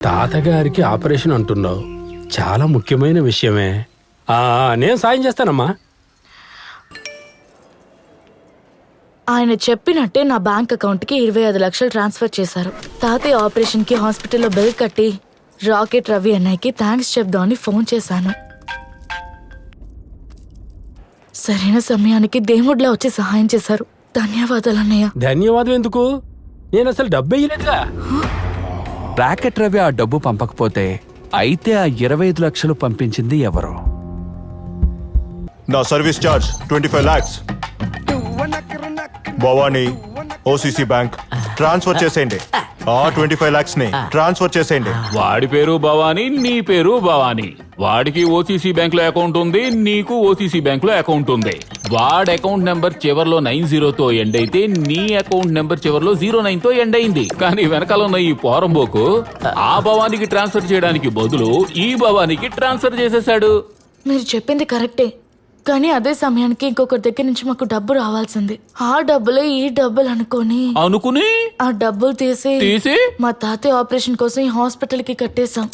తాతగారికి ఆపరేషన్ అంటున్నావు, చాలా ముఖ్యమైన విషయమే. నేను సాయం చేస్తానమ్మా. ఆయన చెప్పినట్టే నా బ్యాంక్ అకౌంట్కి 25 లక్షలు ట్రాన్స్ఫర్ చేశారు. తాతయ్య ఆపరేషన్కి హాస్పిటల్లో బిల్ కట్టి రాకెట్ రవి అన్నయ్యకి థ్యాంక్స్ చెప్దామని ఫోన్ చేశాను. సరైన సమయానికి దేవుడిలా వచ్చి సహాయం చేశారు. ధన్యవాదాలు అన్నయ్య. ధన్యవాదం ఎందుకు? నేను అసలు డబ్బు వేయలేదుగా. రాకెట్ రవి ఆ డబ్బు పంపకపోతే అయితే ఆ 25 లక్షలు పంపించింది ఎవరు? నా service charge 25 lakhs. Bhavani OCC bank transfer చేసేయండి. ఆ 25 lakhs ని ట్రాన్స్ఫర్ చేసేయండి. వాడి పేరు భవానీ, నీ పేరు భవానీ. వాడికి ఓసీసీ బ్యాంక్ లో అకౌంట్ ఉంది, నీకు ఓసీసీ బ్యాంక్ లో అకౌంట్ ఉంది. వాడి అకౌంట్ నెంబర్ చివర్లో 90తో ఎండ్ అయితే నీ అకౌంట్ నెంబర్ చివర్లో 09తో ఎండ్ అయింది. కానీ వెనకాల ఉన్న ఈ పోరంబోకు ఆ భవానీకి ట్రాన్స్ఫర్ చేయడానికి బదులు ఈ భవానీకి ట్రాన్స్ఫర్ చేసేశాడు. మీరు చెప్పింది కరెక్టే, కానీ అదే సమయానికి ఇంకొకరి దగ్గర నుంచి మాకు డబ్బు రావాల్సింది. ఆ డబ్బులే ఈ డబ్బులు అనుకుని ఆ డబ్బులు తీసి తీసి మా తాతయ్య ఆపరేషన్ కోసం ఈ హాస్పిటల్ కి కట్టేశాం.